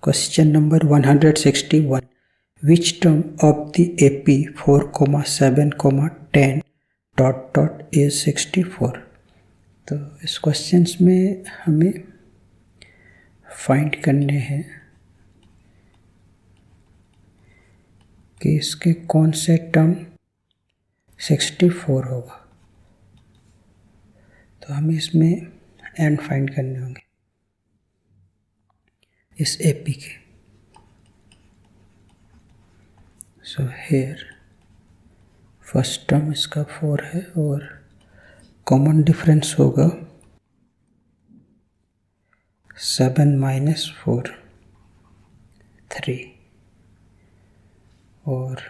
Question number 161. Which term of the AP 4, 7, 10 is 64? तो इस questions में हमें फाइंड करने हैं कि इसके कौन से टर्म 64 होगा। तो हमें इसमें एंड फाइंड करने होंगे इस एपी के। सो हेयर फर्स्ट टर्म इसका 4 है और कॉमन डिफरेंस होगा 7 - 4 3 और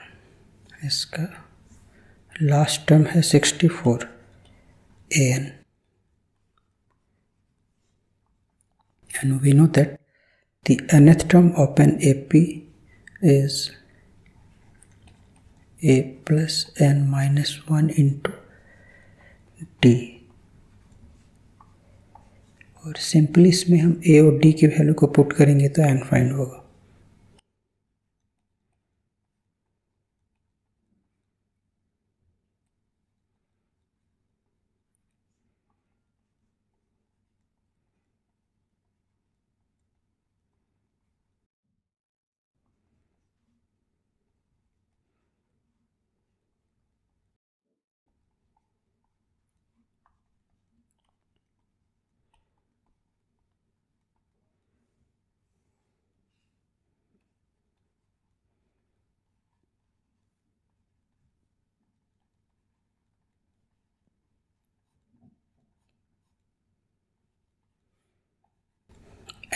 इसका लास्ट टर्म है 64 an, and we know that the nth term of an AP is a plus n minus 1 into d। और सिंपली इसमें हम a और d की वैल्यू को पुट करेंगे तो n फाइंड होगा।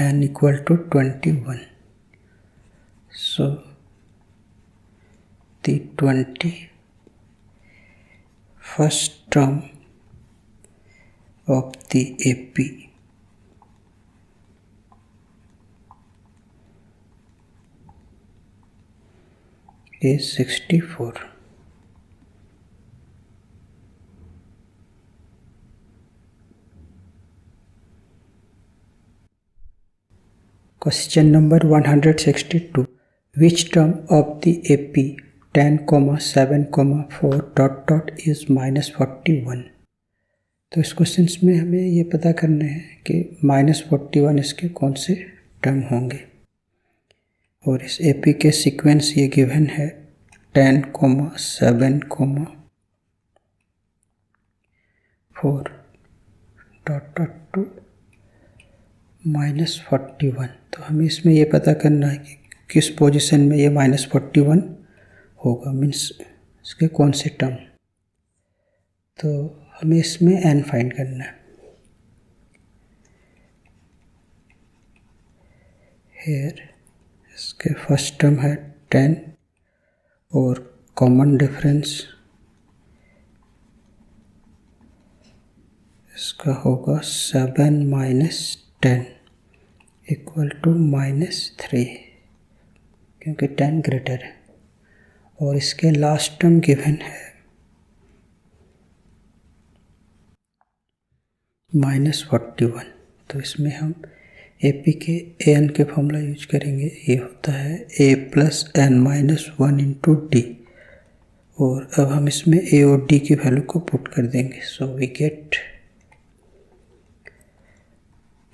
n equal to 21. So the 21st term of the AP is 64. Question number 162. Which term of the AP 10, 7, 4 is -41? तो इस क्वेश्चन में हमें ये पता करना है कि -41 इसके कौन से टर्म होंगे। और इस AP के सीक्वेंस ये गिवन है 10, 7, 4 -41। तो हमें इसमें ये पता करना है कि किस पोजीशन में ये -41 होगा, मीन्स इसके कौन से टर्म। तो हमें इसमें n फाइंड करना है। हेयर इसके फर्स्ट टर्म है 10 और कॉमन डिफरेंस इसका होगा 7 - 10 इक्वल टू -3, क्योंकि 10 ग्रेटर है। और इसके लास्ट टर्म गिवन है -41। तो इसमें हम AP के an के फॉर्मूला यूज करेंगे। ये होता है a plus n minus 1 into d। और अब हम इसमें a और d की वैल्यू को पुट कर देंगे। So we get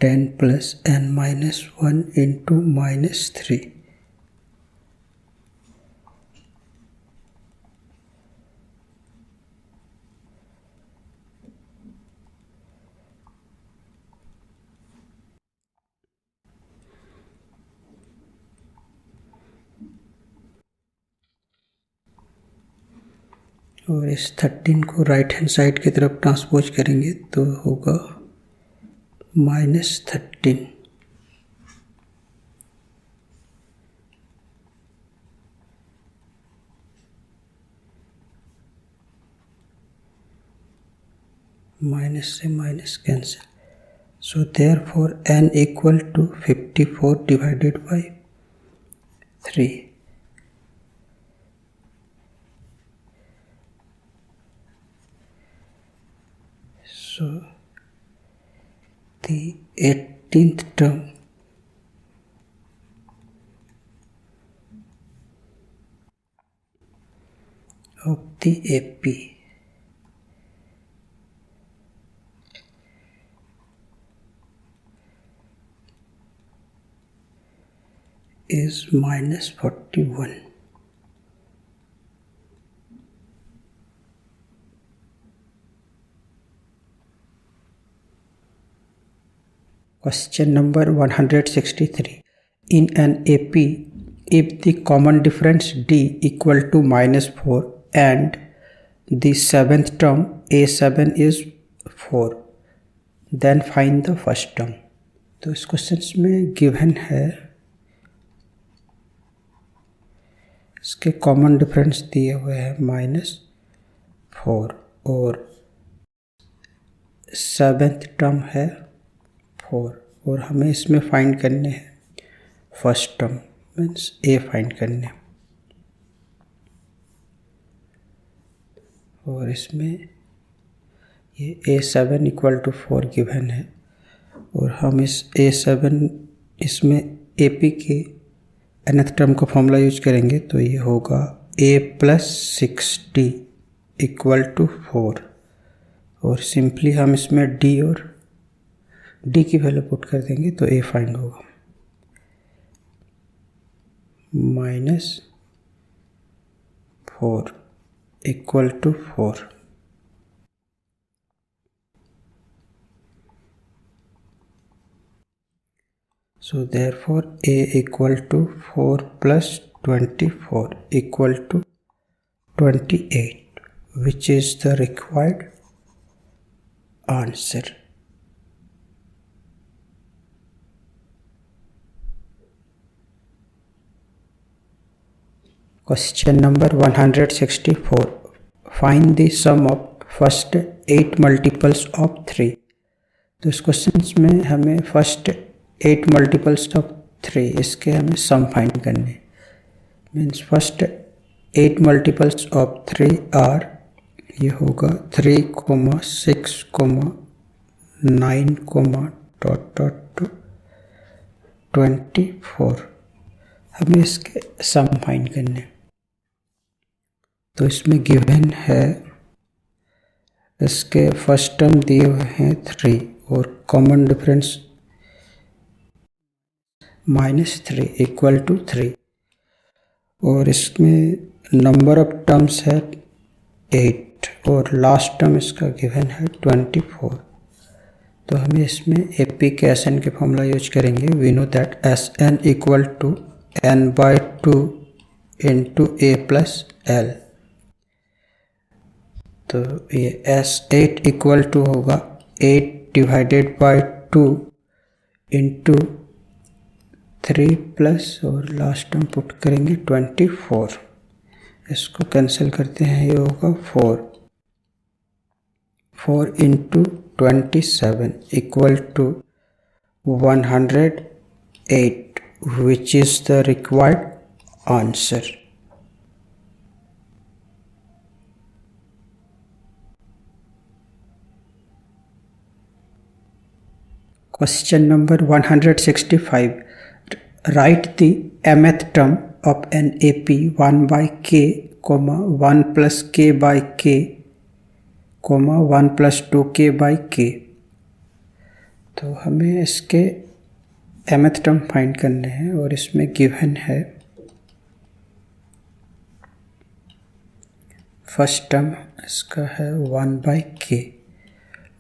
10 plus n minus 1 into -3। और इस 13 को राइट हैंड साइड की तरफ ट्रांसपोज करेंगे तो होगा -13। माइनस से minus cancel. So therefore n equal to 54 divided by 3। So the 18th term of the AP is -41. Question number 163. In an AP, if the common difference D equal to -4 and the seventh term A7 is 4, then find the first term. तो इस question में given है इसके common difference दिए हुए हैं -4 और seventh term है 4 और हमें इसमें फाइंड करने हैं फर्स्ट टर्म मीन्स ए फाइंड करने और इसमें ये A7 इक्वल टू 4 गिवन है और हम इस A7 इसमें AP के nth टर्म का फॉर्मूला यूज करेंगे तो ये होगा A + 6D इक्वल टू 4 और सिंपली हम इसमें D और D की वैल्यू पुट कर देंगे तो A फाइंड होगा -4 equal to 4. So therefore A equal to 4 plus 24 equal to 28, which is the required answer. Question number 164. Find the sum of first 8 multiples of 3. तो इस क्वेश्चन में हमें फर्स्ट 8 मल्टीपल्स ऑफ 3 इसके हमें सम फाइंड करने means first 8 multiples of 3 are ये होगा 3, 6, 9, dot 24. हमें इसके सम फाइंड करने तो इसमें गिवन है इसके फर्स्ट टर्म दिए हुए हैं 3 और कॉमन डिफरेंस -3 इक्वल टू 3 और इसमें नंबर ऑफ टर्म्स है 8 और लास्ट टर्म इसका गिवन है 24. तो हमें इसमें AP के SN के फॉर्मूला यूज करेंगे. We know that SN equal to n/2 into A plus L. तो ये S8 इक्वल टू होगा 8 डिवाइडेड बाई 2 इंटू 3 प्लस और लास्ट टर्म पुट करेंगे 24. इसको कैंसिल करते हैं ये होगा 4 into 27 equal to 108, which is the required answer. Question number 165. Write the mth term of an AP 1/k, 1 plus k by k, 1 plus 2k by k. तो हमें इसके mth टर्म फाइंड करने हैं और इसमें गिवन है फर्स्ट टर्म इसका है 1/k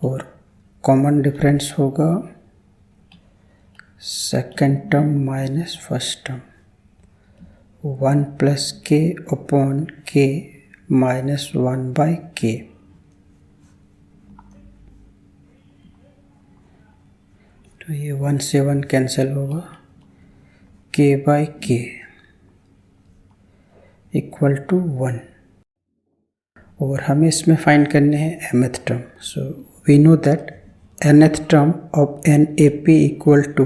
और कॉमन डिफरेंस होगा second term minus first term 1 plus k upon k minus 1/k. तो ये 1 से 1 कैंसिल होगा k/k इक्वल टू 1 और हमें इसमें फाइंड करने हैं mth term. So we know that nth term of an AP equal to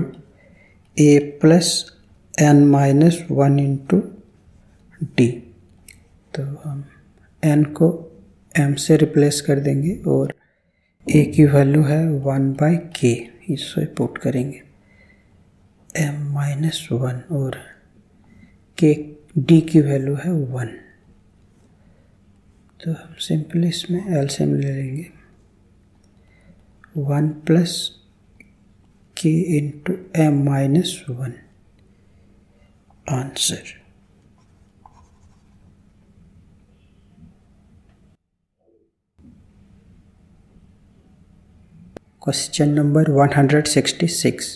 a plus n minus 1 into d. तो हम n को m से रिप्लेस कर देंगे और a की वैल्यू है 1/k. इसे पुट करेंगे m माइनस 1 और k d की वैल्यू है 1. तो हम सिंपली इसमें एलसीएम ले लेंगे 1 plus k into m minus 1 answer. Question number 166.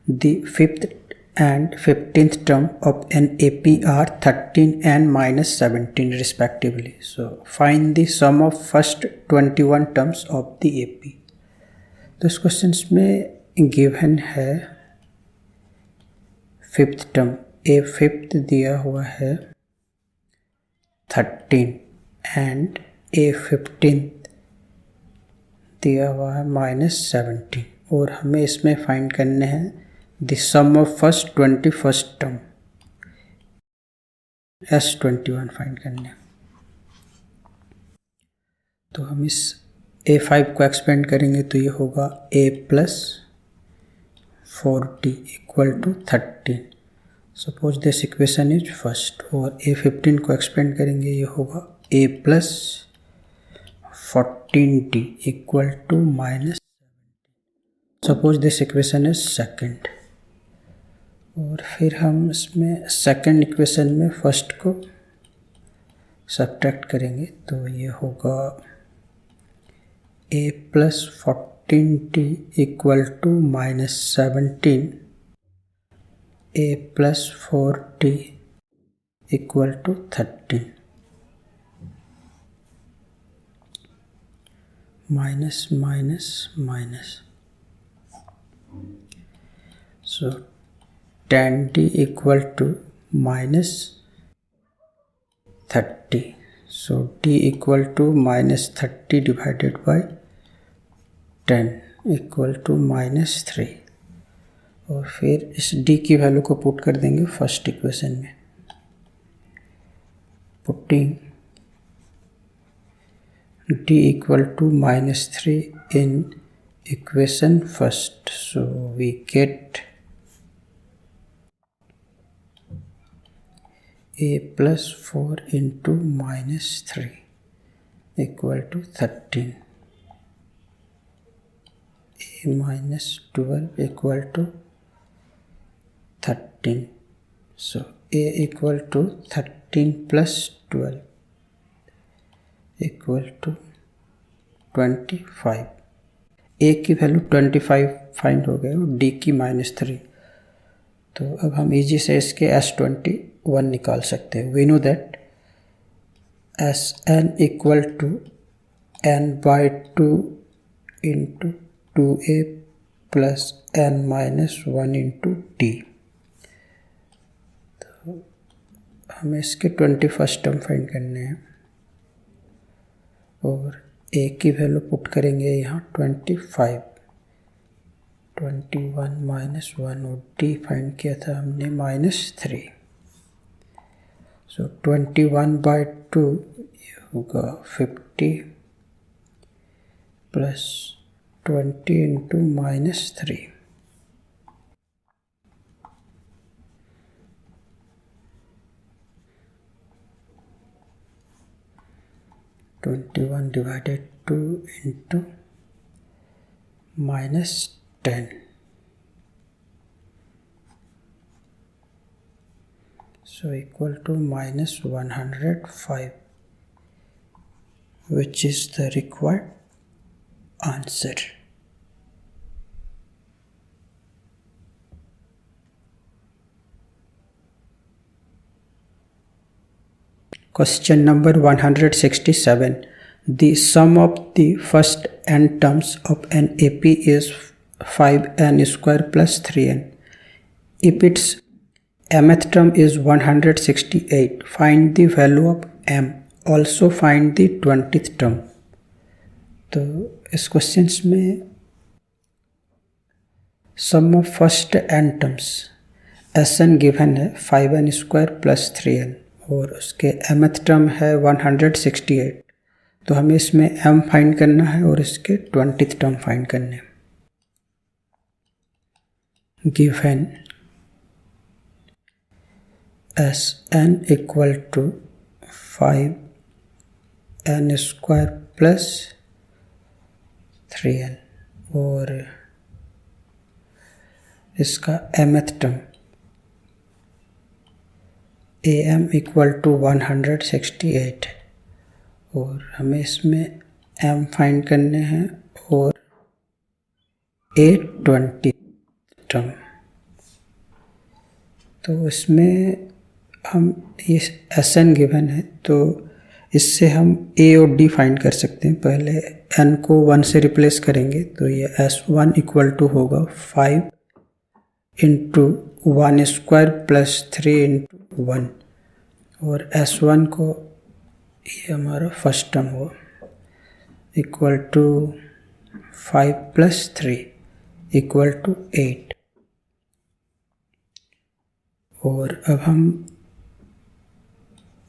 The fifth and 15th term of an AP are 13 and minus 17 respectively. So find the sum of first 21 terms of the AP. तो इस question में given है fifth term, A fifth दिया हुआ है 13 and ए 15 दिया हुआ है -17 और हमें इसमें फाइंड करने हैं the sum of first 21st term S21 find करने हैं। तो हम इस A5 को एक्सपेंड करेंगे तो ये होगा A plus 40 equal to 13। Suppose this equation is first. और A15 को एक्सपेंड करेंगे ये होगा A plus 14d equal to -17। Suppose this equation is second. और फिर हम इसमें सेकंड इक्वेशन में फर्स्ट को सब्ट्रैक्ट करेंगे तो ये होगा A plus 14d equal to -17, A plus 4d equal to 13। Minus minus minus, so 10d equal to -30, so d equal to -30 divided by 10 equal to -3। और फिर इस d की वैल्यू को पुट कर देंगे फर्स्ट इक्वेशन में। Putting d equal to -3 in equation first, so we get a plus 4 into -3 equal to 13, a minus 12 equal to 13, so a equal to 13 plus 12 equal to 25। A की value 25 find हो गए और D की -3। तो अब हम easy से इसके S21 निकाल सकते हैं। We know that Sn equal to n/2 into 2a plus n-1 into d. तो हमें इसके 21st टर्म फाइंड करने हैं और a की वैल्यू पुट करेंगे यहाँ 25, 21 -1 और d फाइंड किया था हमने -3। सो 21/2 ये होगा 50 plus 20 into -3। 21 divided 2 into -10, so equal to -105, which is the required answer. Question number 167. The sum of the first n terms of an AP is 5n square plus 3n. If its mth term is 168, find the value of m. Also find the 20th term. तो इस question में sum of first n terms Sn given है 5n square plus 3n और उसके mth term है 168। तो हमें इसमें m फाइंड करना है और इसके 20th टर्म फाइंड करने हैं। Given Sn equal to 5 n square plus 3n और इसका mth term am equal to 168 और हमें इसमें m फाइंड करने हैं और a20 टर्म। तो इसमें हम इस Sn गिवन है तो इससे हम a और d फाइंड कर सकते हैं। पहले n को 1 से रिप्लेस करेंगे तो ये S1 इक्वल टू होगा 5 इंटू 1 स्क्वायर प्लस 3 इंटू 1 और S1 को ये हमारा फर्स्ट टर्म होगा equal to 5 plus 3 equal to 8 और अब हम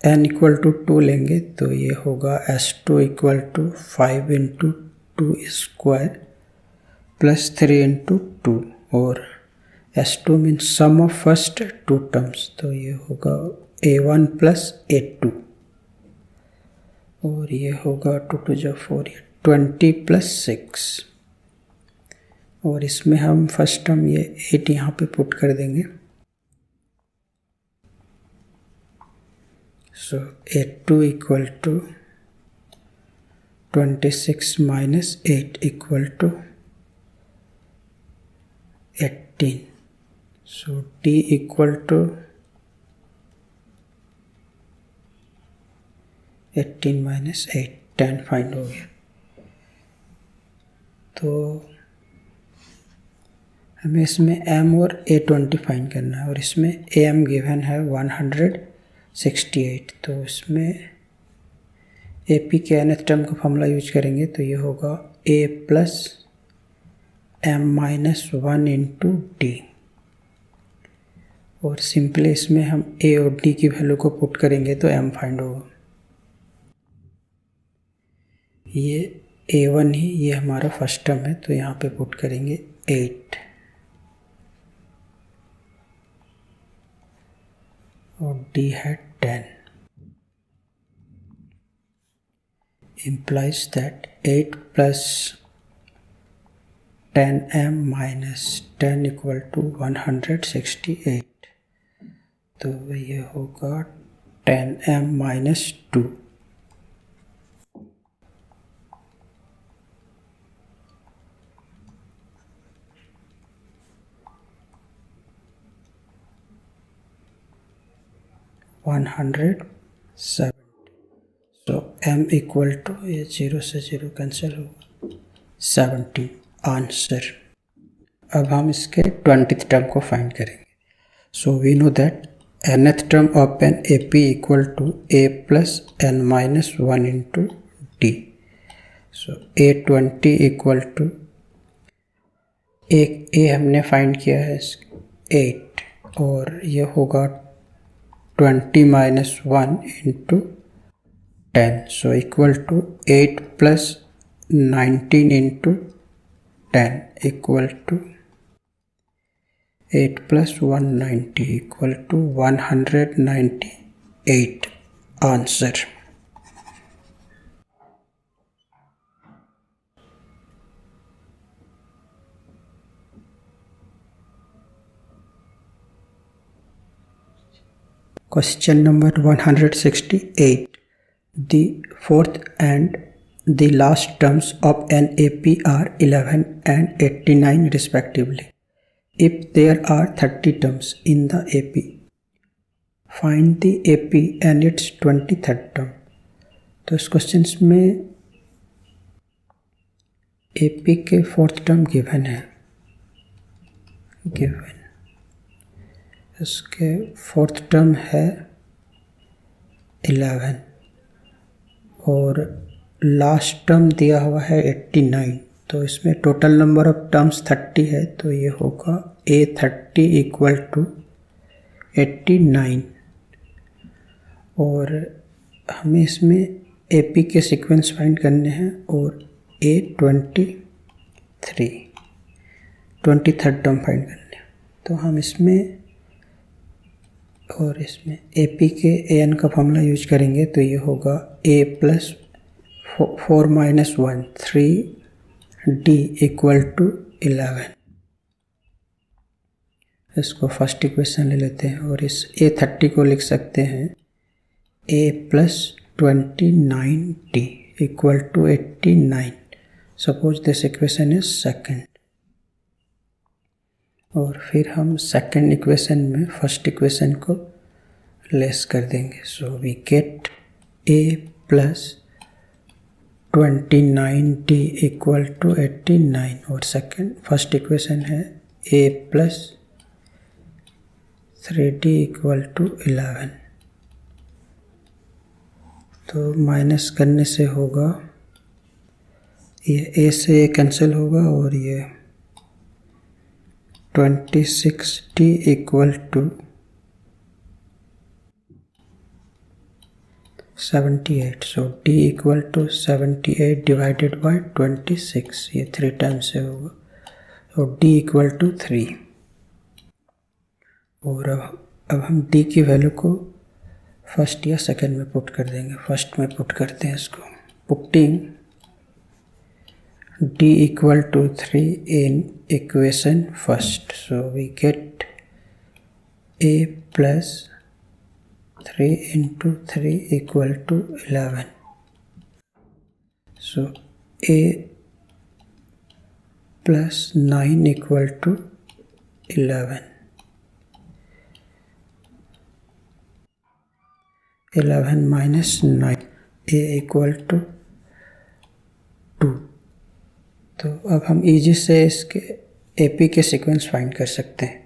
n इक्वल टू 2 लेंगे तो ये होगा S2 equal to 5 into 2 square plus 3 into 2 और S2 means sum of first two terms तो ये होगा A1 प्लस A2 और ये होगा 2 टू जा 4 20 प्लस 6 और इसमें हम फर्स्ट टर्म ये 8 यहाँ पे पुट कर देंगे। So A2 equal to 26 minus 8 equal to 18। So D equal to 18 minus 8 10 find हो गया। तो हमें इसमें m और A20 फाइंड करना है और इसमें am गिवन है 168 तो इसमें AP के nth टर्म का फॉर्मूला यूज करेंगे तो ये होगा a plus m minus 1 into D और सिंपली इसमें हम a और d की वैल्यू को पुट करेंगे तो m फाइंड होगा। ये a1 ही ये हमारा फर्स्ट टर्म है तो यहाँ पे पुट करेंगे 8 और d है 10 implies that 8 plus 10m minus 10 equal to 168 तो ये होगा 10m माइनस 2 170 तो m इक्वल टू ये 0 से 0 कैंसिल होगा 70 आंसर। अब हम इसके 20th टर्म को फाइंड करेंगे। So we know that nth term of an AP equal to a plus n minus 1 into d. So A20 equal to एक a हमने फाइंड किया है 8 और ये होगा 20 minus 1 into 10 so equal to 8 plus 19 into 10 equal to 8 plus 190 equal to 198 answer. Question number 168. The fourth and the last terms of an AP are 11 and 89 respectively. If there are 30 terms in the AP, find the AP and its 23rd term. तो इस question में AP के fourth term given है, given इसके fourth term है 11 और last term दिया हुआ है 89 तो इसमें टोटल नंबर ऑफ टर्म्स 30 है तो ये होगा A30 इक्वल टू 89 और हमें इसमें AP के सीक्वेंस फाइंड करने हैं और A23 23rd टर्म फाइंड करने हैं तो हम इसमें और इसमें AP के AN का फॉर्मूला यूज करेंगे तो ये होगा A plus 4 minus 1 3d equal to 11। इसको फर्स्ट इक्वेशन ले लेते हैं और इस A30 को लिख सकते हैं a plus 29d equal to 89। Suppose this equation is second. और फिर हम सेकेंड इक्वेशन में फर्स्ट इक्वेशन को लेस कर देंगे। So we get a plus 29d equal to 89 और सेकेंड फर्स्ट इक्वेशन है a plus 3d equal to 11। तो माइनस करने से होगा ये a से a कैंसिल होगा और ये 26d equal to 78। So d equal to 78 divided by 26, ये 3 टाइम्स से होगा। तो d इक्वल टू 3। और अब हम d की वैल्यू को फर्स्ट या सेकंड में पुट कर देंगे। फर्स्ट में पुट करते हैं इसको। Putting d equal to 3 in equation first. So we get a plus 3 into 3 equal to 11. So a plus 9 equal to 11. 11 minus 9, a equal to 2. तो अब हम इजी से इसके AP के सीक्वेंस फाइंड कर सकते हैं।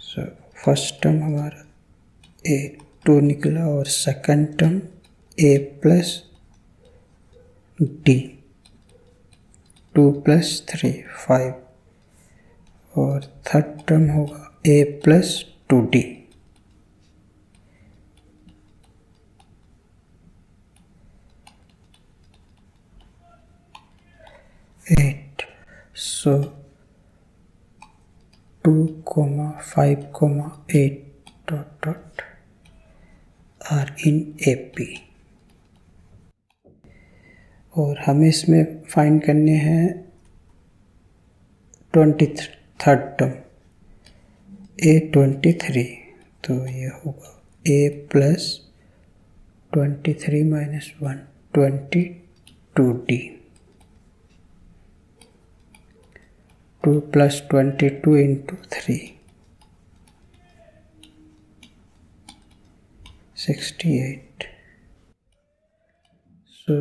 सो फर्स्ट टर्म हमारा a2 निकला और second term a plus d 2 plus 3 5 और थर्ड टर्म होगा a plus 2d। So 2, 5, 8 dot dot are in AP। और हमें इसमें फाइंड करने हैं 23rd टर्म A23। तो ये होगा a plus 23 minus 1 22d 2 plus 22 into 3 68। So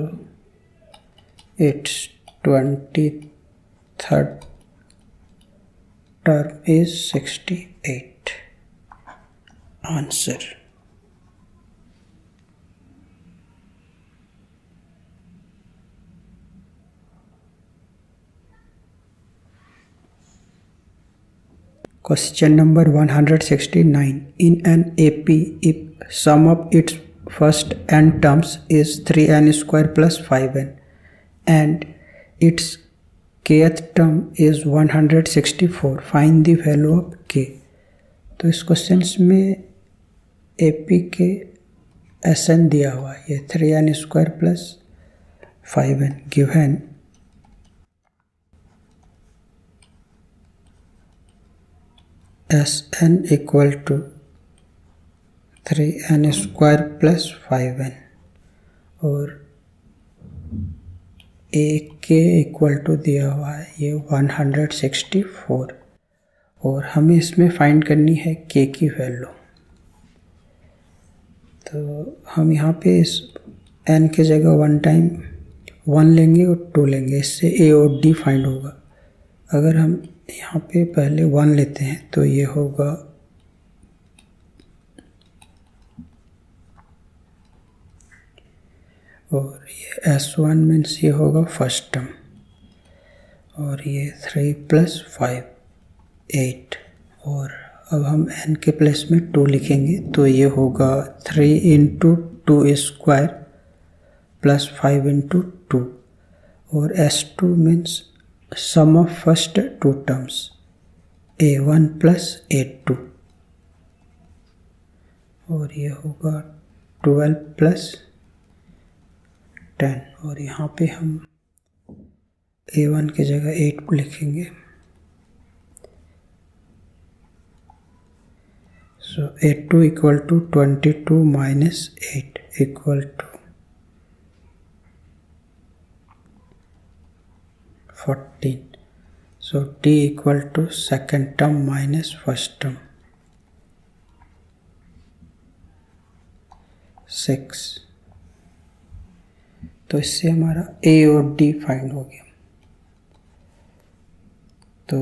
its 23rd term is 68। Answer। Question number 169. In an AP, if sum of its first n terms is 3n square plus 5n and its kth term is 164, find the value of k। तो इस question में AP के Sn दिया हुआ है, ये 3n square plus 5n given Sn equal to 3n square plus 5n और a के इक्वल टू दिया हुआ है ये 164 और हमें इसमें फाइंड करनी है k की वैल्यू। तो हम यहाँ पे इस n के जगह 1 टाइम 1 लेंगे और 2 लेंगे, इससे a और d फाइंड होगा। अगर हम यहाँ पे पहले 1 लेते हैं तो ये होगा और ये S1 मीन्स ये होगा फर्स्ट टर्म और ये 3 प्लस 5 8 और अब हम n के प्लेस में 2 लिखेंगे तो ये होगा 3 इंटू 2 स्क्वायर प्लस 5 इंटू 2 और S2 means sum of first 2 terms a1 plus a2 और ये होगा 12 प्लस 10 और यहाँ पे हम A1 की जगह 8 लिखेंगे। So A2 equal to 22 minus 8 equal to 14। So t equal to second term minus first term 6। तो इससे हमारा a और d फाइंड हो गया। तो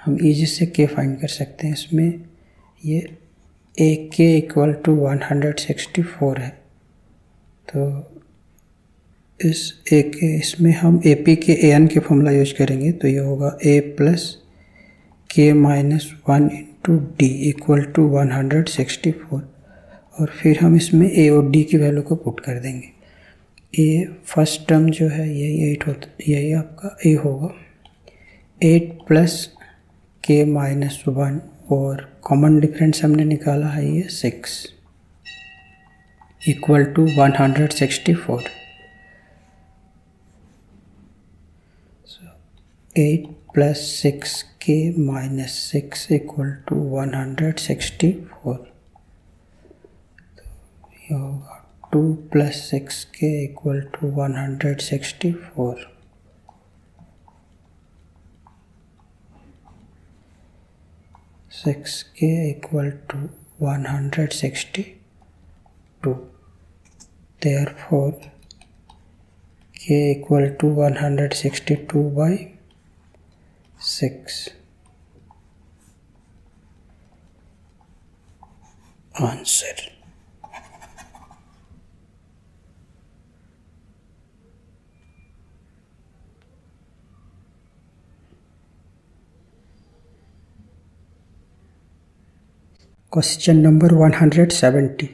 हम इजी से k फाइंड कर सकते हैं। इसमें ये a k इक्वल टू 164 है। तो इस a के इसमें हम AP के an के फॉर्मूला यूज करेंगे। तो ये होगा a plus k minus 1 into d equal to 164 और फिर हम इसमें a और d की वैल्यू को पुट कर देंगे। a फर्स्ट टर्म जो है यही 8 होता, यही आपका a होगा। 8 प्लस k माइनस 1 और कॉमन डिफरेंस हमने निकाला है ये 6 equal to 164। 8 plus 6k minus 6 equal to 164। ये होगा 2 plus 6k equal to 164। 6k equal to 162। Therefore k equal to 162 by 6। Answer. Question number 170.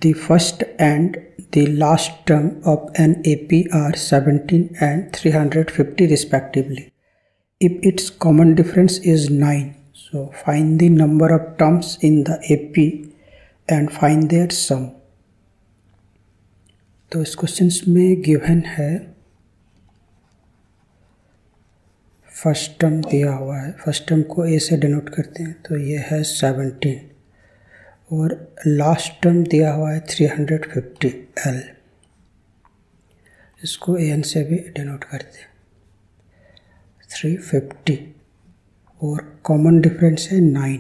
The first and the last term of an AP are 17 and 350 respectively. If its common difference is 9, so find the number of terms in the AP and find their sum. तो इस questions में given है first term दिया हुआ है। First term को A से denote करते हैं तो ये है 17 और लास्ट टर्म दिया हुआ है 350 L, इसको AN से भी डिनोट करते हैं 350 और कॉमन डिफरेंस है 9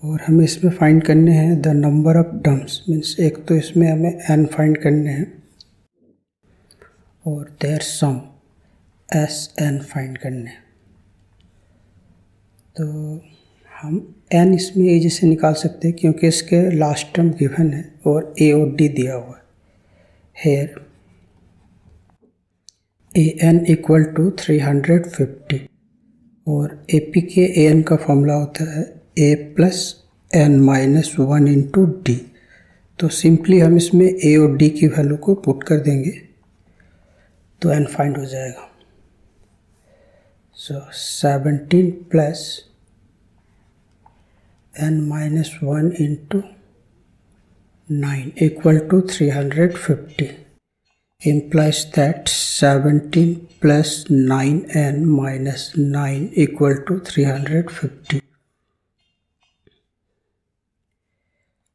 और हमें इसमें फाइंड करने हैं the number of terms. Means एक तो इसमें हमें n फाइंड करने हैं और देयर सम SN फाइंड करने हैं। तो हम n इसमें इजी से निकाल सकते हैं क्योंकि इसके लास्ट टर्म गिवन है और A और D दिया हुआ है। हेयर AN इक्वल टू 350 और AP के AN का फॉर्मूला होता है A plus N minus 1 into d. तो सिंपली हम इसमें A और D की वैल्यू को पुट कर देंगे तो N फाइंड हो जाएगा। So 17 plus N minus 1 into 9 equal to 350 implies that 17 plus 9n minus 9 equal to 350.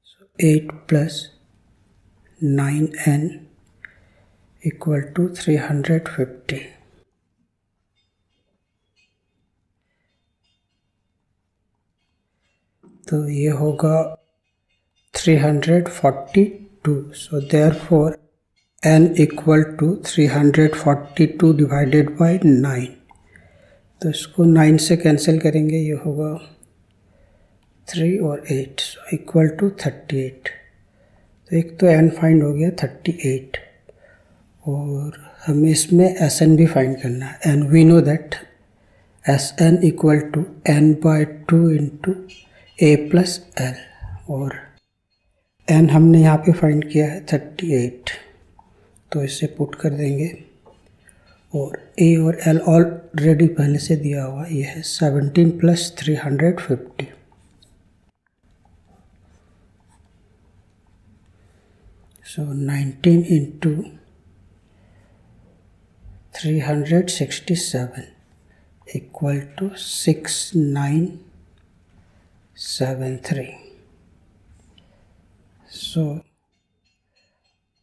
So 8 plus 9n equal to 350. तो ये होगा 342। So therefore n equal to 342 divided by 9। तो इसको 9 से कैंसिल करेंगे, ये होगा 3 और 8 सो इक्वल टू 38। तो एक तो n फाइंड हो गया 38 और हमें इसमें Sn भी फाइंड करना है। And we know that Sn equal to n by 2 into A plus L और n हमने यहाँ पे फाइंड किया है 38। तो इसे पुट कर देंगे और A और L ऑलरेडी पहले से दिया हुआ, ये है 17 plus 350। So 19 into 367 equal to 6973. So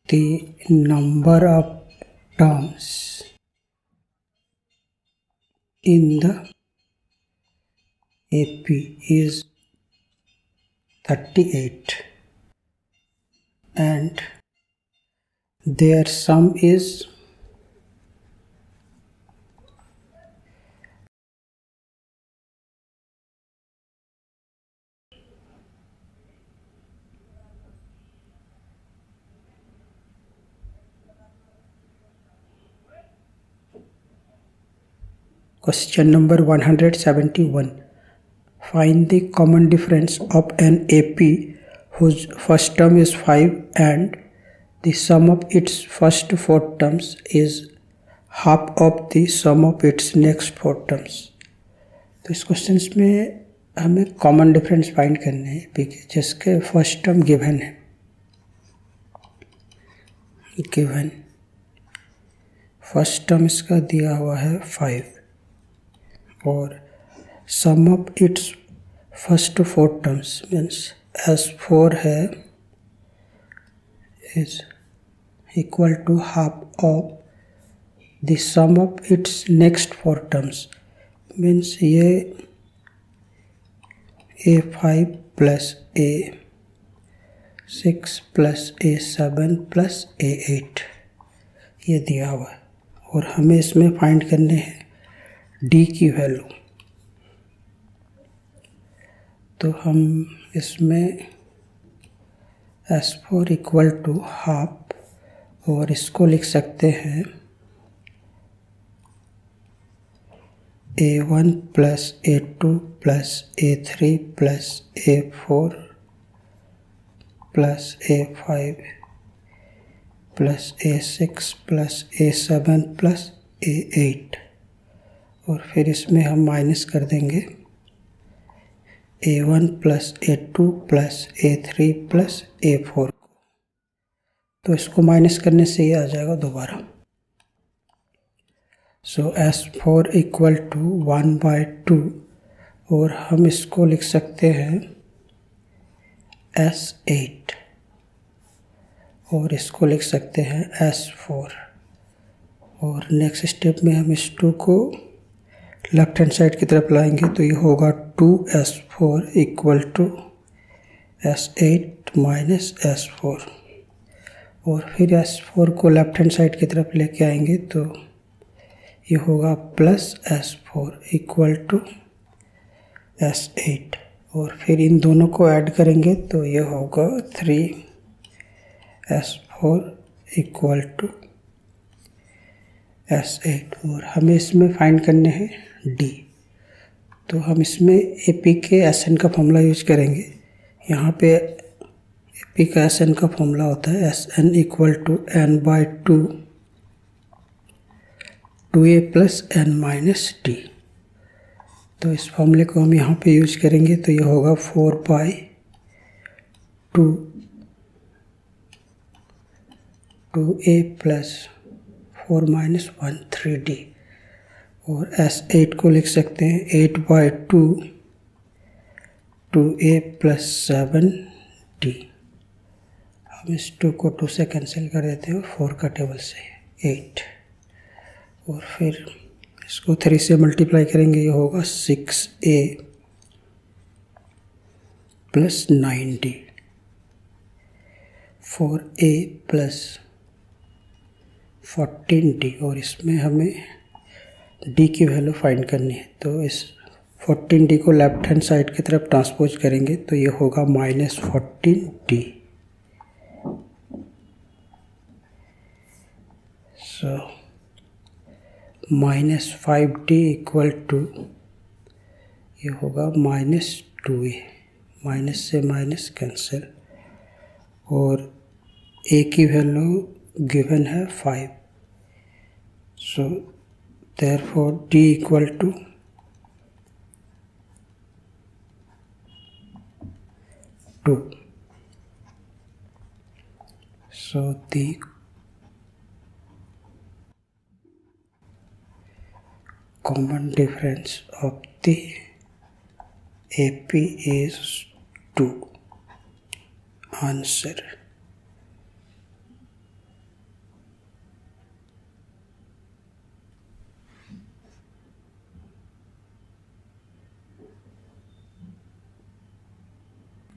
the number of terms in the AP is 38 and their sum is Question number 171. Find the common difference of an AP whose first term is 5 and the sum of its first 4 terms is half of the sum of its next 4 terms. तो इस question में हमें common difference find करने हैं AP के, जिसके first term given है, given first term इसका दिया हुआ है 5 और sum of its first 4 terms means S4 है is equal to half of the sum of its next 4 terms means ये A5 plus A6 plus A7 plus A8 ये दिया हुआ है और हमें इसमें फाइंड करने हैं D की वैल्यू। तो हम इसमें S4 इक्वल टू हाफ और इसको लिख सकते हैं A1 plus A2 plus A3 plus A4 plus A5 plus A6 plus A7 plus A8 और फिर इसमें हम माइनस कर देंगे A1 plus A2 plus A3 plus A4 को। तो इसको माइनस करने से ये आ जाएगा दोबारा। सो S4 इक्वल टू 1/2 और हम इसको लिख सकते हैं S8 और इसको लिख सकते हैं S4 और नेक्स्ट स्टेप में हम इस 2 को लेफ्ट हैंड साइड की तरफ लाएंगे तो ये होगा 2S4 equal to S8 minus S4 और फिर S4 को लेफ्ट हैंड साइड की तरफ लेके आएंगे तो ये होगा plus S4 equal to S8 और फिर इन दोनों को ऐड करेंगे तो ये होगा 3S4 इक्वल टू S8 और हमें इसमें फाइंड करने हैं D। तो हम इसमें AP के SN का फॉर्मूला यूज करेंगे। यहाँ पे AP का SN का फॉर्मूला होता है SN equal to n/2 2A plus n minus D। तो इस फॉर्मूले को हम यहाँ पे यूज करेंगे तो ये होगा 4/2 2A प्लस 4 माइनस 1 3D और S8 को लिख सकते हैं 8/2 2A प्लस 7D। हम इस 2 को 2 से कैंसिल कर देते हैं और 4 का टेबल से 8 और फिर इसको 3 से मल्टीप्लाई करेंगे, ये होगा 6A plus 9D 4A plus 14D और इसमें हमें D की वैल्यू फाइंड करनी है। तो इस 14D को लेफ्ट हैंड साइड की तरफ ट्रांसपोज करेंगे तो ये होगा -14D। So -5D equal to ये होगा -2A, माइनस से माइनस कैंसिल और A की वैल्यू गिवन है 5। So therefore D equal to 2। So the common difference of the AP is 2. Answer.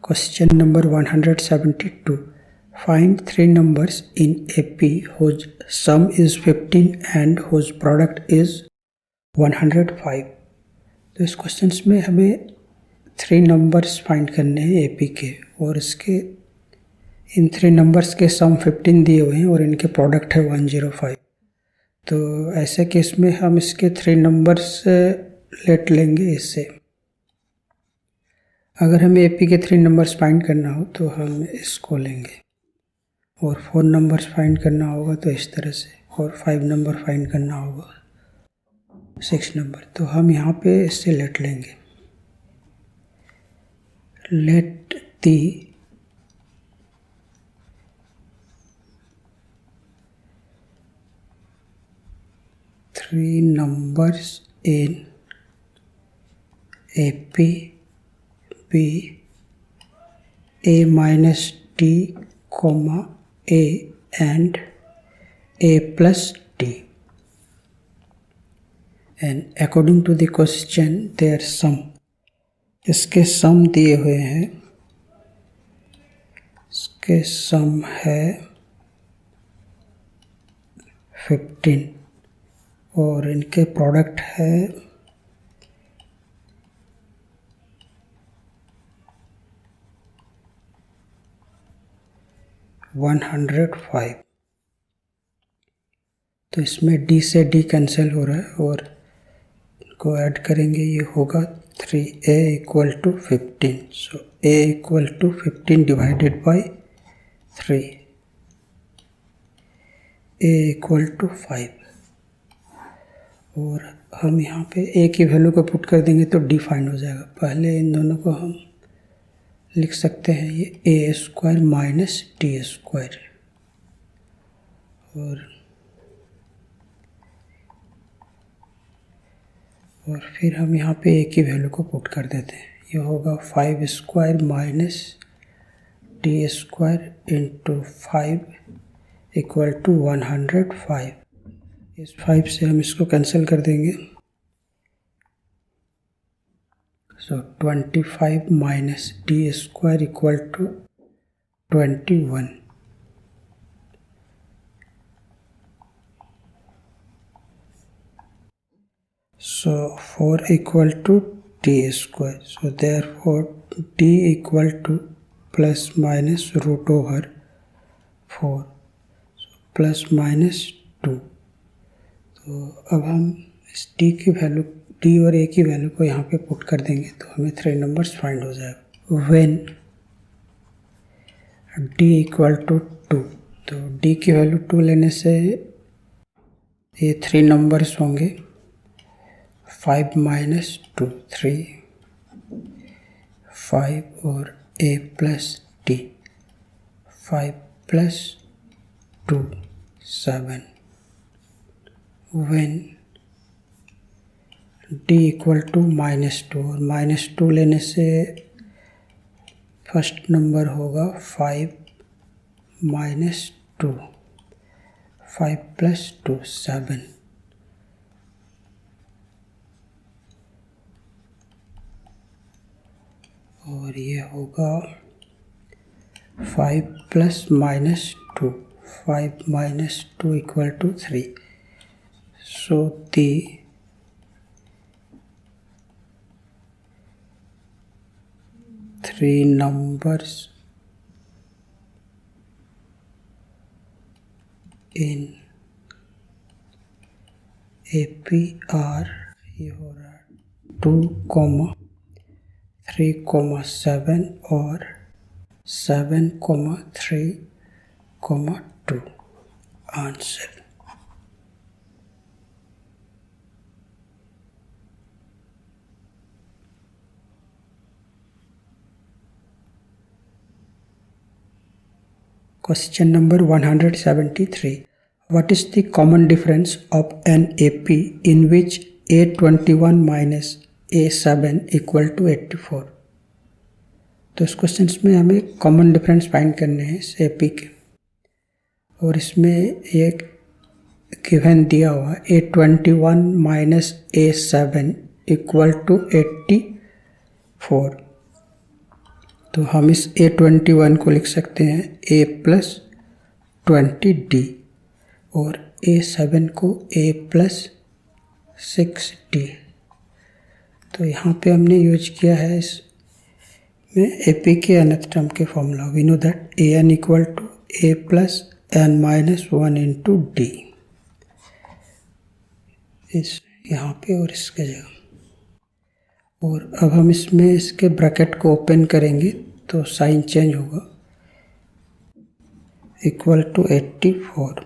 Question number 172. Find three numbers in AP whose sum is 15 and whose product is 105. तो इस question में हमें three numbers find करने हैं AP के, और इसके in three numbers के सम 15 दिए हुए हैं और इनके प्रोडक्ट है 105। तो ऐसे केस में हम इसके थ्री नंबर्स लेट लेंगे इससे। अगर हमें AP के थ्री नंबर्स फाइंड करना हो तो हम इसको लेंगे, और 4 नंबर्स फाइंड करना होगा तो इस तरह से, और 5 नंबर फाइंड करना होगा 6 नंबर। तो हम यहाँ पे इससे लेट लेंगे। Let the three numbers in AP be A minus D, A and A plus D, and according to the question their sum, इसके सम दिए हुए हैं, इसके सम है 15 और इनके प्रोडक्ट है 105। तो इसमें D से D कैंसिल हो रहा है और को ऐड करेंगे, ये होगा 3A equal to 15। So A equal to 15 divided by 3, A equal to 5। और हम यहाँ पे A की वैल्यू को पुट कर देंगे तो D फाइंड हो जाएगा। पहले इन दोनों को हम लिख सकते हैं, ये A square minus D square, और फिर हम यहाँ पे A की वैल्यू को पुट कर देते हैं। ये होगा 5 square minus D square into 5 equal to 105। इस 5 से हम इसको कैंसिल कर देंगे। So 25 minus D square equal to 21। So 4 equal to D square. So therefore D equal to plus minus root over 4, so plus minus 2। तो अब हम इस D की वैल्यू, D और A की वैल्यू को यहाँ पे पुट कर देंगे तो हमें थ्री नंबर्स फाइंड हो जाएगा। When D इक्वल टू 2, तो D की वैल्यू 2 लेने से ये थ्री नंबर्स होंगे 5 माइनस 2 3, 5 और A plus D, 5 plus 2 7। When D equal to -2, और -2 लेने से फर्स्ट नंबर होगा 5 माइनस 2, 5 प्लस 2 7। और ये होगा 5 plus -2, 5 minus 2 equal to 3। So the three numbers in APR, ये हो रहा है 2, 3, 7 और 7, 3, 2। Answer. Question number 173. What is the common difference of an AP in which A21 minus A7 equal to 84? तो इस क्वेश्चन में हमें कॉमन डिफरेंस फाइंड करने हैं इस AP के, और इसमें एक गिवन दिया हुआ A21 minus A7 equal to 84। तो हम इस A21 को लिख सकते हैं A प्लस 20D और A7 को A प्लस 6D। तो यहाँ पे हमने यूज किया है इसमें AP के nth टर्म के formula. We know that AN equal to A plus N minus 1 into D, इस यहाँ पे और इसके जगह। और अब हम इसमें इसके ब्रैकेट को ओपन करेंगे तो साइन चेंज होगा, इक्वल टू 84।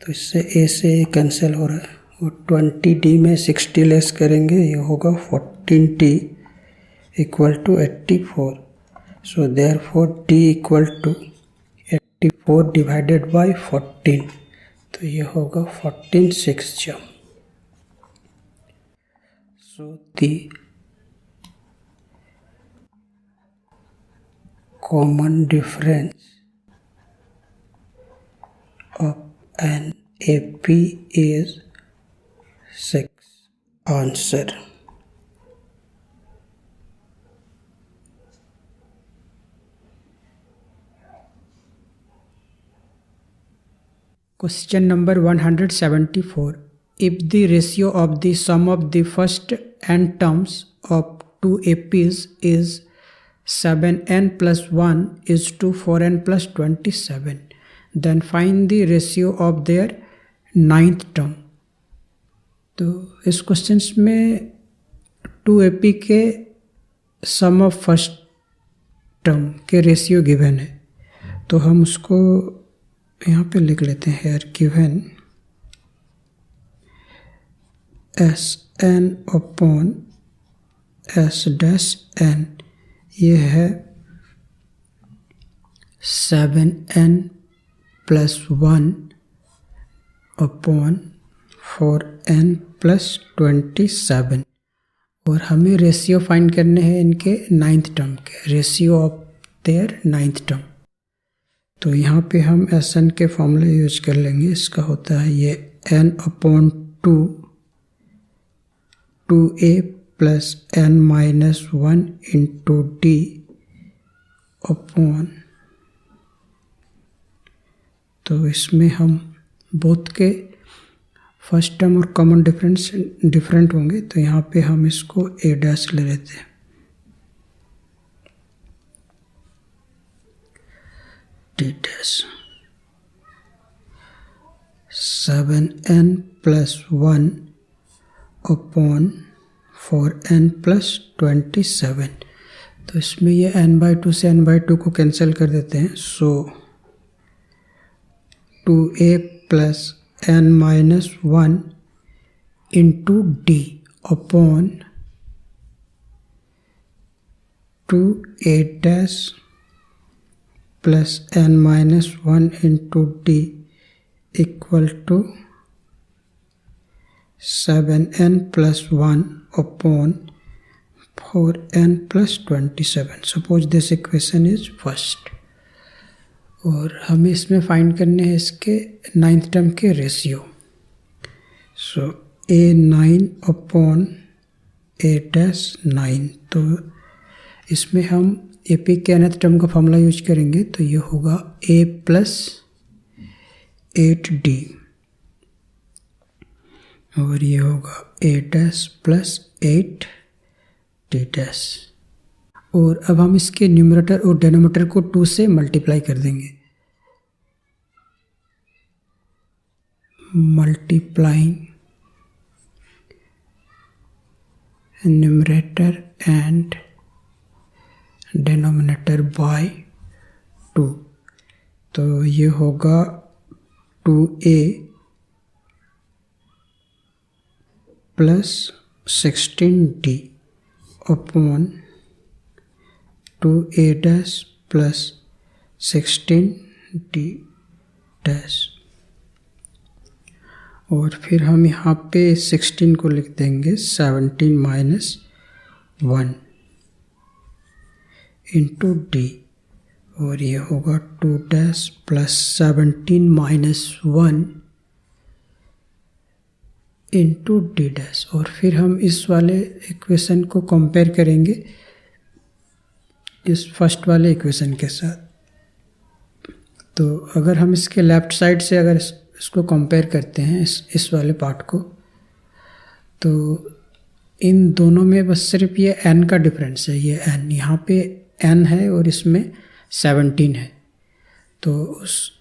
तो इससे ए से ए कैंसिल हो रहा है और 20D में 60 लेस करेंगे, ये होगा 14D equal to 84। So therefore D equal to 84 divided by 14, तो ये होगा 14/6। सो दी common difference of an AP is 6. Answer. Question number 174. If the ratio of the sum of the first n terms of two APs is 7n plus 1 is to 4n plus 27, then find the ratio of their ninth term. तो इस question में 2AP के sum of first term के ratio given है, तो हम उसको यहाँ पे लिख लेते हैं। Here given Sn upon S' n, ये है 7n plus 1 upon 4n plus 27, और हमें रेशियो फाइंड करने हैं इनके नाइन्थ टर्म के, ratio of their ninth term. तो यहाँ पे हम Sn के फॉर्मूले यूज कर लेंगे। इसका होता है ये n upon 2a plus n minus 1 into D upon, तो इसमें हम बोथ के फर्स्ट टर्म और कॉमन डिफरेंस डिफरेंट होंगे, तो यहाँ पे हम इसको a डैश ले लेते हैं। D dash 7n plus 1 upon 4n plus 27, तो इसमें ये n/2 से n/2 को कैंसिल कर देते हैं। So 2a plus n minus 1 into D upon 2a dash plus n minus 1 into D equal to 7n plus 1 upon 4n plus 27. Suppose this equation is first, और हमें इसमें फाइंड करने हैं इसके नाइन्थ टर्म के रेशियो। सो A9 upon A-9, तो इसमें हम AP के nth टर्म का फॉर्मूला यूज करेंगे, तो ये होगा A प्लस 8D और ये होगा A' प्लस 8D डैश। और अब हम इसके न्यूमरेटर और डिनोमिनेटर को 2 से मल्टीप्लाई कर देंगे। Multiplying numerator and denominator by 2, तो ये होगा 2a plus 16D upon 2a dash plus 16 d dash, और फिर हम यहाँ पे 16 को लिख देंगे 17 माइनस 1 इंटू डी, और ये होगा 2 dash plus 17 minus 1 into D dash. और फिर हम इस वाले इक्वेशन को कंपेयर करेंगे इस फर्स्ट वाले इक्वेशन के साथ। तो अगर हम इसके लेफ्ट साइड से अगर इसको कंपेयर करते हैं इस वाले पार्ट को, तो इन दोनों में बस सिर्फ ये n का डिफरेंस है। ये n यहाँ पे n है और इसमें 17 है। तो उस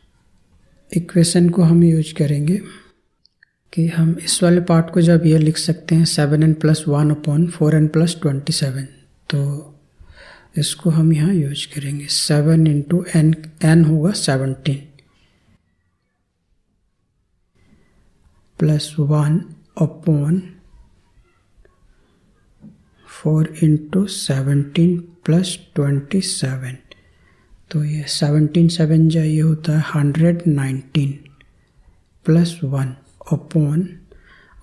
इक्वेशन को हम यूज करेंगे कि हम इस वाले पार्ट को जब ये लिख सकते हैं 7n plus 1 upon 4n plus 27, तो इसको हम यहाँ यूज करेंगे 7 इंटू n होगा 17 प्लस 1 अपॉन 4 इंटू 17 प्लस 27। तो ये 17 7 जा ये होता है 119 प्लस 1 अपॉन,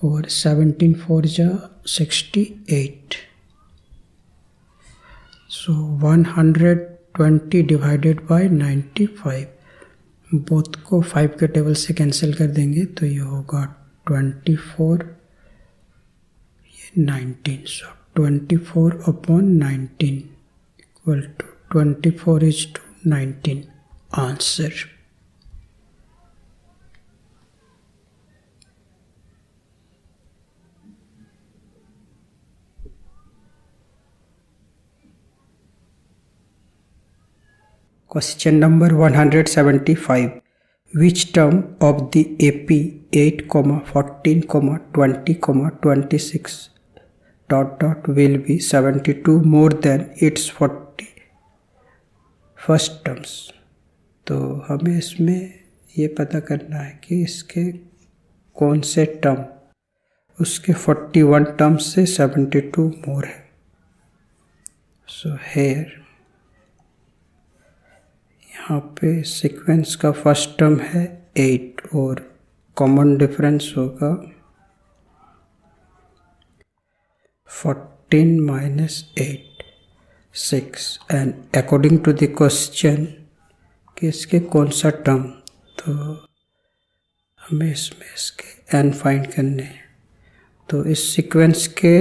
और 17 4 जा 68। सो 120 डिवाइडेड बाय 95, बोथ को 5 के टेबल से कैंसिल कर देंगे तो ये होगा 24, ये 19। So 24 upon 19 equal to 24 is to 19 answer. Question number 175. Which term of the AP 8, 14, 20, 26 will be 72 more than its 40 first terms? तो हमें इसमें ये पता करना है कि इसके कौन से टर्म उसके 41 टर्म से 72 मोर है। सो हेयर यहाँ पे सीक्वेंस का फर्स्ट टर्म है 8 और कॉमन डिफरेंस होगा 14 minus 8 6, and according to the question कि इसके कौन सा टर्म, तो हमें इसमें इसके n फाइंड करने हैं। तो इस सीक्वेंस के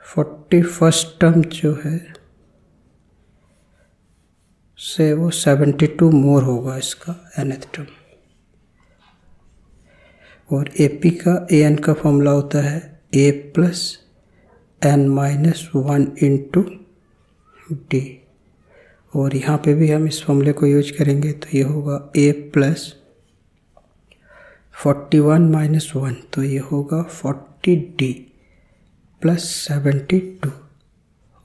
41st टर्म जो है से वो 72 मोर होगा इसका nth टर्म। और AP का an का फॉर्मूला होता है a plus n minus 1 into D, और यहाँ पे भी हम इस फॉर्मूले को यूज करेंगे तो ये होगा a प्लस 41 माइनस 1, तो ये होगा 40d प्लस 72।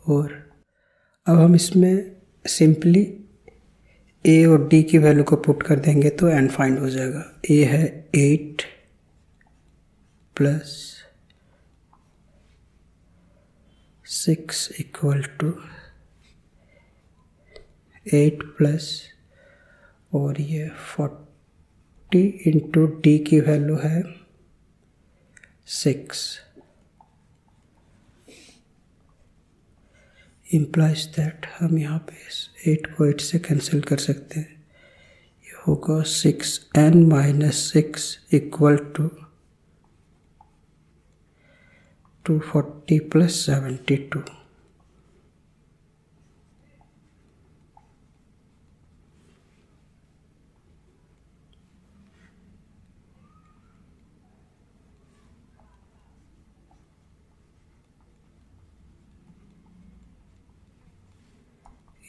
और अब हम इसमें सिंपली a और d की वैल्यू को पुट कर देंगे तो n फाइंड हो जाएगा। a है 8 प्लस 6 इक्वल टू 8 प्लस, और ये 40 इंटू डी की वैल्यू है 6, इम्प्लाइज दैट हम यहाँ पे इस 8 को 8 से कैंसिल कर सकते हैं। ये होगा 6n minus 6 equal to 240 plus 72।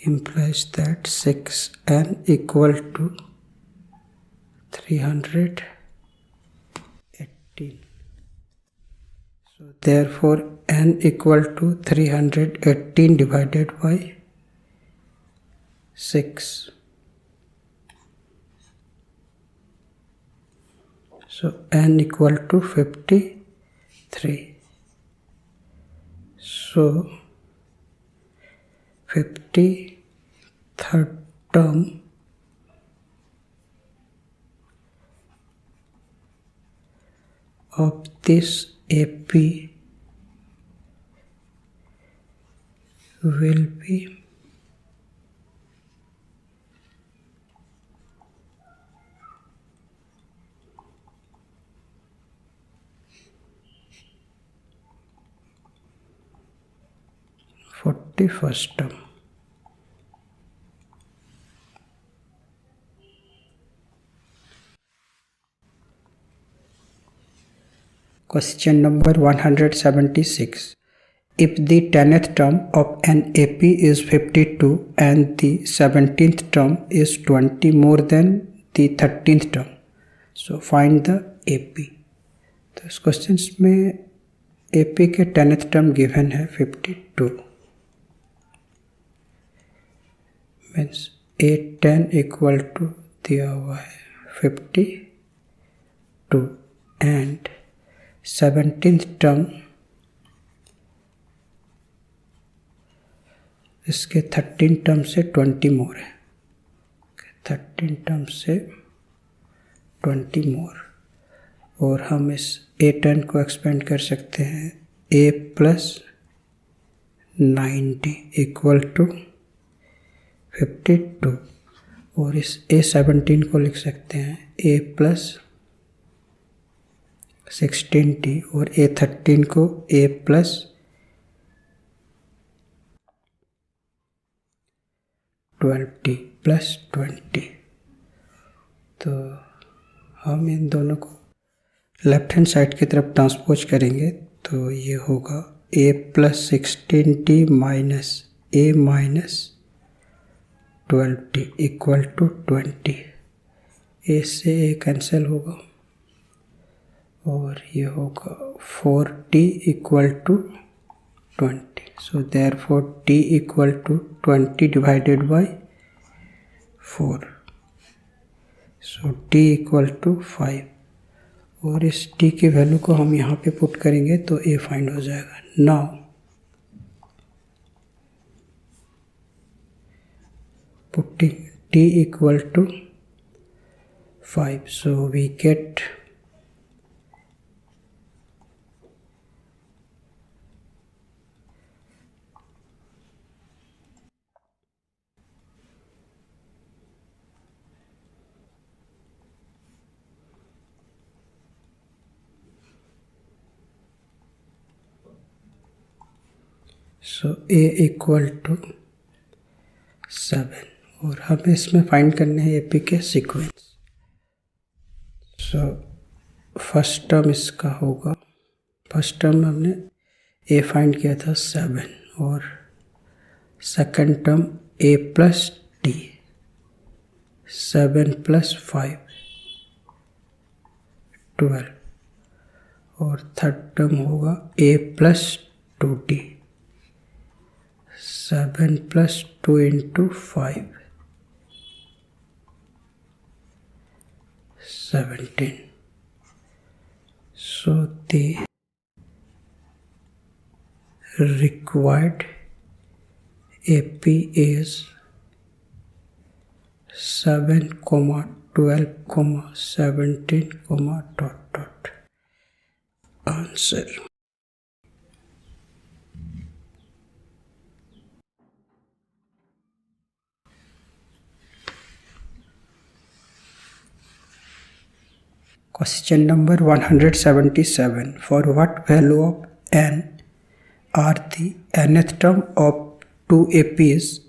implies that 6n equal to 318. So therefore n equal to 318 divided by 6. So n equal to 53. So 53rd term of this AP will be first term. Question number 176. If the 10th term of an AP is 52 and the 17th term is 20 more than the 13th term, so find the AP. तो इस question में AP के 10th term given है 52, means A10 equal to दिया हुआ है 52 and 17th term इसके 13 term से 20 मोर है, 13 टर्म से 20 मोर, और हम इस A10 को एक्सपेंड कर सकते हैं A प्लस 90 इक्वल टू 52, और इस A17 को लिख सकते हैं A प्लस 16t, और A13 को A प्लस 12t प्लस 20। तो हम इन दोनों को लेफ्ट हैंड साइड की तरफ ट्रांसपोज करेंगे तो ये होगा A plus 16t minus A minus 12t equal to 20। A से A कैंसिल होगा और ये होगा 4t equal to 20। So therefore t equal to 20 divided by 4, so t equal to 5, और इस t की वैल्यू को हम यहाँ पे पुट करेंगे तो A फाइंड हो जाएगा। Now putting t equal to 5, so we get A equal to 7, और हमें इसमें फाइंड करने हैं AP के सीक्वेंस। फर्स्ट टर्म इसका होगा, फर्स्ट टर्म हमने A फाइंड किया था 7, और second term A plus T 7 plus 5 12, और थर्ड टर्म होगा A plus 2T 7 plus 2 into 5 17। So the required AP is 7, 12, 17, ... Answer. Question number 177. For what value of n are the nth term of two APs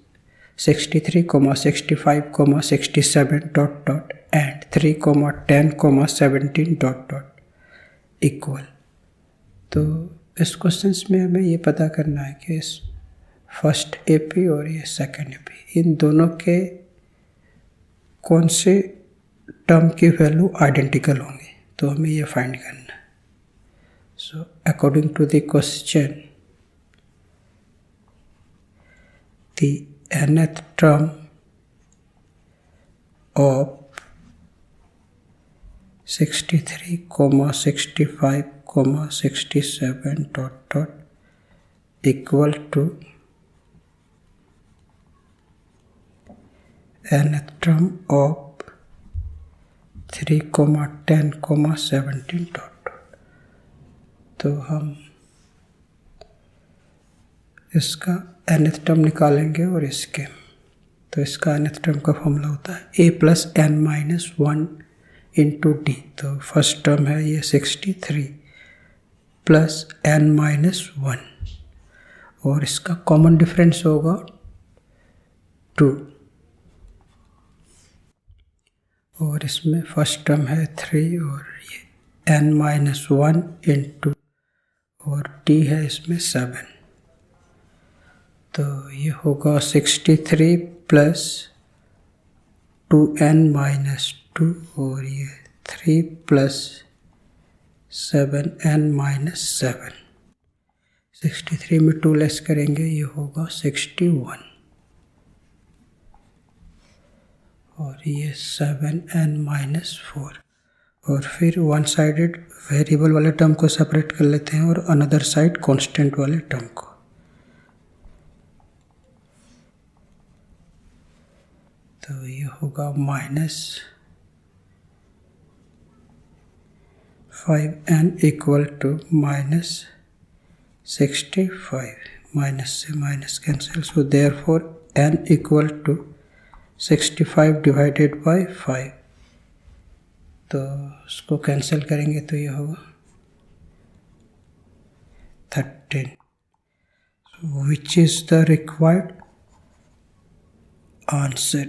63, 65, 67 ... and 3, 10, 17 ... equal. तो इस question में हमें ये पता करना है कि इस फर्स्ट AP और ये सेकंड AP इन दोनों के कौन से टर्म की वैल्यू आइडेंटिकल होंगे, तो हमें ये फाइंड करना है। So according to the question the nth term of 63, 65, 67 ... equal to nth term of 3, 10, 17 ... तो हम इसका nth टर्म निकालेंगे और इसके, तो इसका nth टर्म का फॉर्मूला होता है a plus n minus 1 into d. तो फर्स्ट टर्म है ये 63 प्लस n माइनस 1, और इसका कॉमन डिफरेंस होगा 2, और इसमें फर्स्ट टर्म है 3 और ये n माइनस 1 इंटू और t है इसमें 7। तो ये होगा 63 प्लस 2n माइनस 2 और ये 3 प्लस 7n माइनस 7। 63 में 2 लेस करेंगे, ये होगा 61, और ये 7n माइनस 4। और फिर वन साइडेड वेरिएबल वाले टर्म को सेपरेट कर लेते हैं और अनदर साइड कांस्टेंट वाले टर्म को। तो ये होगा minus 5n equal to minus 65, minus से minus cancel, so therefore n equal to 65 divided by 5। तो उसको कैंसिल करेंगे तो ये होगा 13, which is the required answer.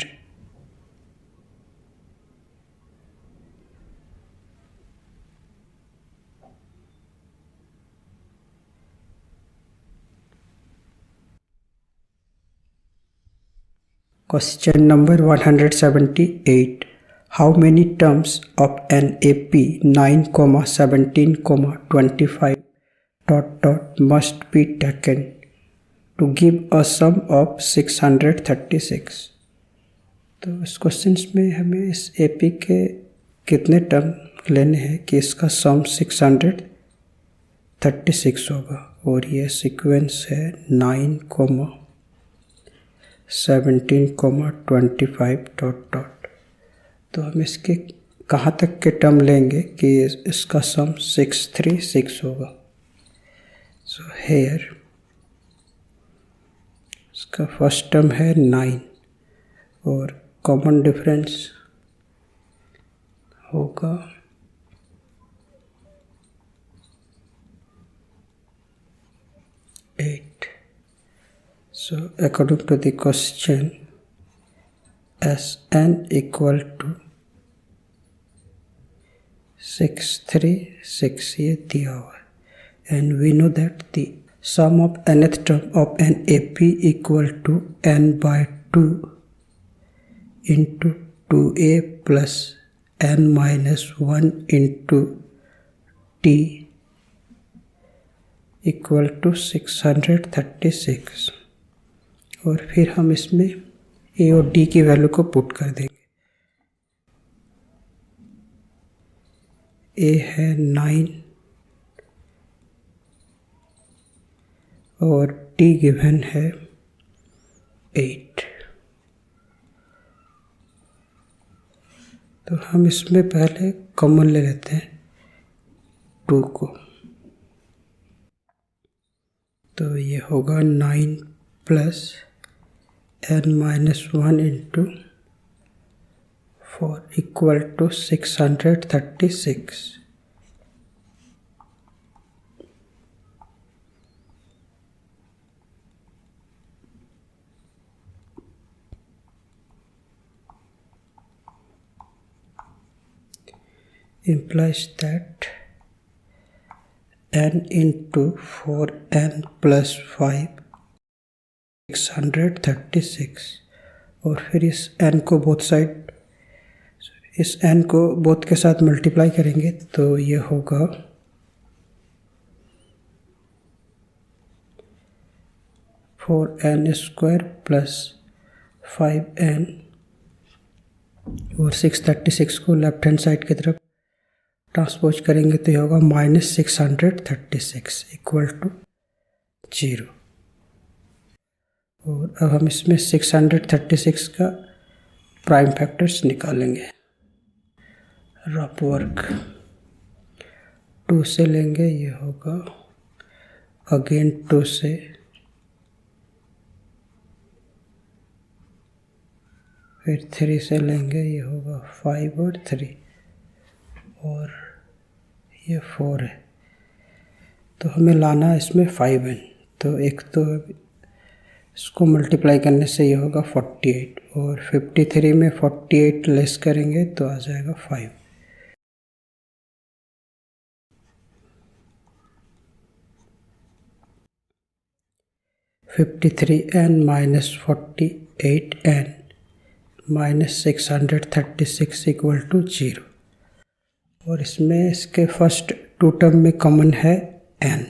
Question number 178. How many terms of an AP 9, 17, 25 ... must be taken to give a sum of 636? तो इस question में हमें इस AP के कितने टर्म लेने हैं कि इसका सम 636 होगा, और ये सीक्वेंस है 9, 17, 25 ... तो हम इसके कहाँ तक के टर्म लेंगे कि इसका सम 636 होगा। सो हेयर इसका फर्स्ट टर्म है 9 और कॉमन डिफरेंस होगा 8। So according to the question, Sn equal to 636 ये दिया हुआ है, and we know that the sum of nth term of an AP equal to n by 2 into 2a plus n minus 1 into t equal to 636। और फिर हम इसमें a और d की वैल्यू को पुट कर देंगे। a है 9 और t गिवन है 8। तो हम इसमें पहले कॉमन ले लेते हैं 2 को, तो ये होगा 9 plus n minus 1 into 4 equal to 636। implies that n into 4n plus 5 636, और फिर इस n को बोथ के साथ मल्टीप्लाई करेंगे तो ये होगा 4n स्क्वायर प्लस 5n, और 636 को लेफ्ट हैंड साइड की तरफ ट्रांसपोज करेंगे तो ये होगा -636 इक्वल टू 0। और अब हम इसमें 636 का प्राइम फैक्टर्स निकालेंगे। रफ वर्क 2 से लेंगे ये होगा अगेन 2 से, फिर 3 से लेंगे ये होगा 5 और 3, और ये 4 है। तो हमें लाना है इसमें 5n। तो एक तो इसको मल्टीप्लाई करने से ये होगा 48, और 53 में 48 लेस करेंगे तो आ जाएगा 5। (53n - 48n - 636 = 0). और इसमें इसके फर्स्ट 2 टर्म में कॉमन है n,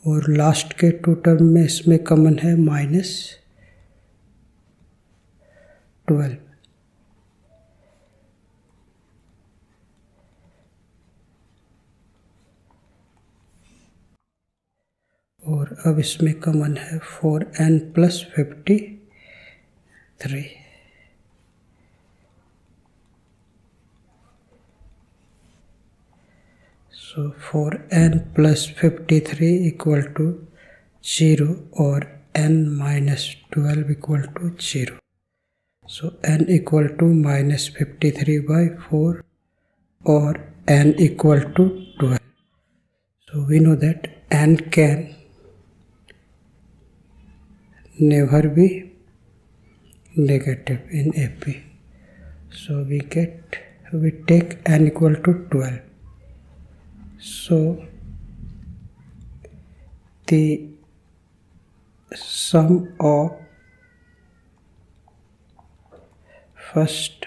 और लास्ट के 2 टर्म में इसमें कॉमन है -12। और अब इसमें कॉमन है 4n + 53। So 4n + 53 = 0 और n - 12 = 0. So n = -53/4 or n = 12. So we know that n can never be negative in AP. So we take n = 12. So the sum of first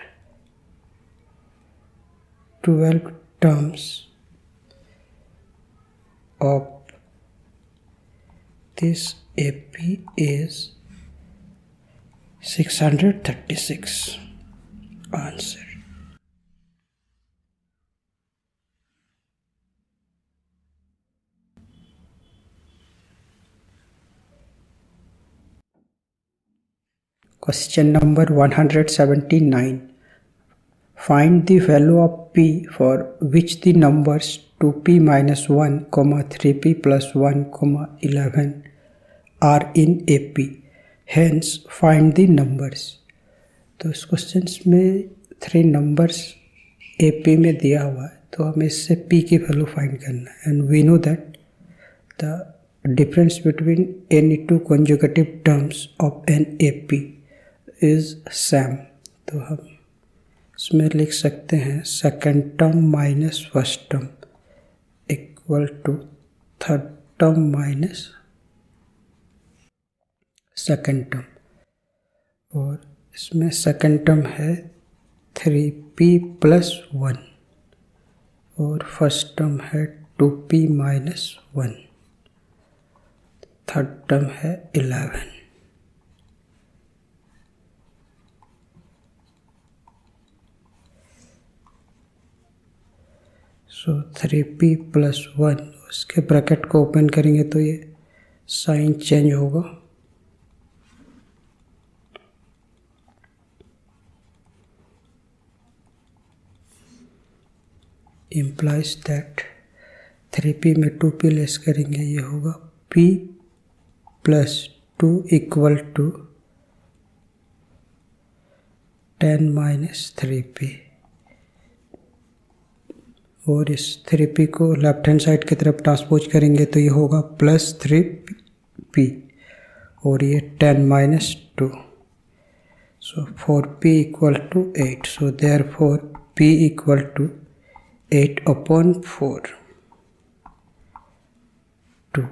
12 terms of this AP is 636. Answer. Question number 179. Find the value of p for which the numbers 2p - 1, 3p + 1, 11 are in AP. Hence find the numbers. तो इस question में 3 numbers AP में दिया हुआ है, तो हमें इससे p की वैल्यू फाइंड करना है। And we know that the difference between any 2 conjugative terms of an AP is same. तो हम इसमें लिख सकते हैं second term minus first term equal to third term minus second term, और इसमें सेकेंड टर्म है 3p + 1 और फर्स्ट टर्म है 2p - 1, थर्ड टर्म है 11। सो 3p + 1, उसके ब्रैकेट को ओपन करेंगे तो ये साइन चेंज होगा, implies that 3p में 2p लेस करेंगे, ये होगा p + 2 = 10 - 3p, और इस 3p को लेफ्ट हैंड साइड की तरफ ट्रांसपोज करेंगे तो ये होगा +3p, और ये 10 - 2, सो 4p = 8। So therefore p = 8/4, 2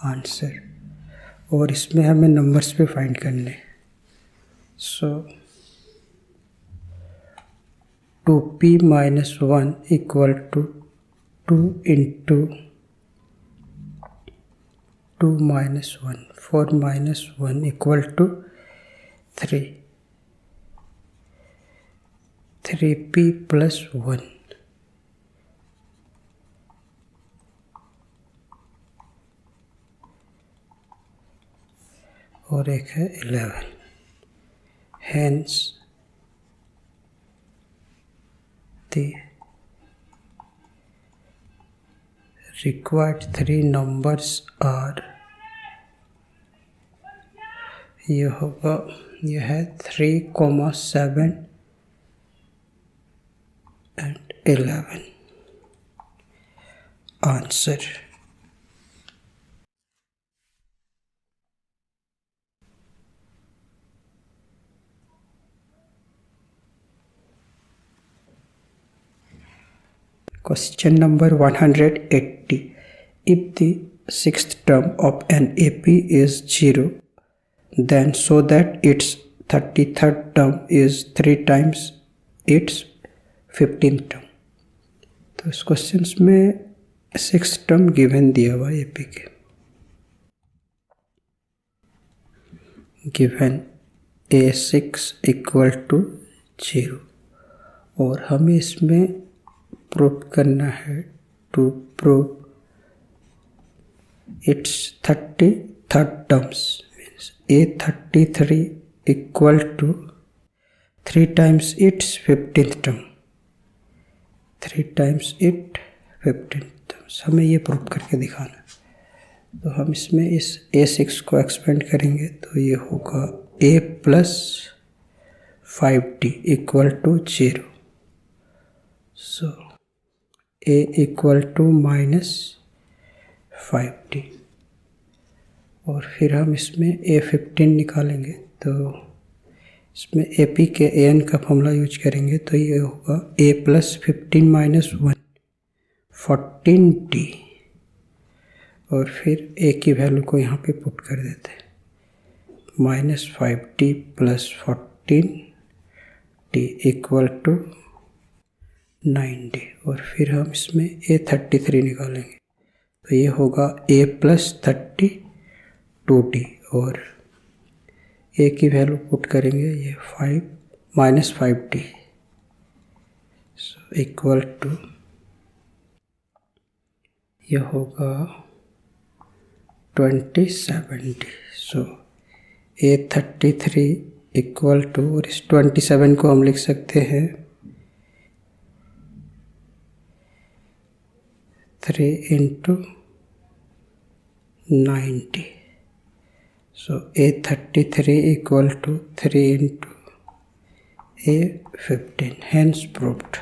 answer. और इसमें हमें नंबर्स पे फाइंड करने, सो 2p - 1 = 2 × 2 - 1, 4 - 1 = 3, 3p + 1, और एक है 11। Hence the required three numbers are, यह होगा, यह है 3, 7 and 11. Answer. Question number 180. If the sixth term of an AP is 0, then show that its 33rd term is 3 times its 15th term. तो इस question में सिक्स टर्म गिवन दिया हुआ AP के, गिवन A6 इक्वल टू 0 और हमें इसमें prove करना है, to prove its 33rd terms, means A33 equal to 3 times its 15th term, 3 times it 15th terms, हमें ये प्रूव करके दिखाना। तो हम इसमें इस A6 को एक्सपेंड करेंगे तो ये होगा A plus 5D equal to 0, so A equal to minus 5D, और फिर हम इसमें A15 निकालेंगे तो इसमें AP के AN का फॉर्मूला यूज करेंगे तो ये होगा A प्लस 15 माइनस 1 14D, और फिर A की वैल्यू को यहाँ पे पुट कर देते हैं, minus 5D plus 14D equal to 9D, और फिर हम इसमें A33 निकालेंगे तो ये होगा A प्लस 32D, और A की वैल्यू पुट करेंगे ये 5 minus 5D, so equal to ये होगा 27D, so A33 equal to, और इस 27 को हम लिख सकते हैं 3 into 90, so A33 equal to 3 into A15, hence proved.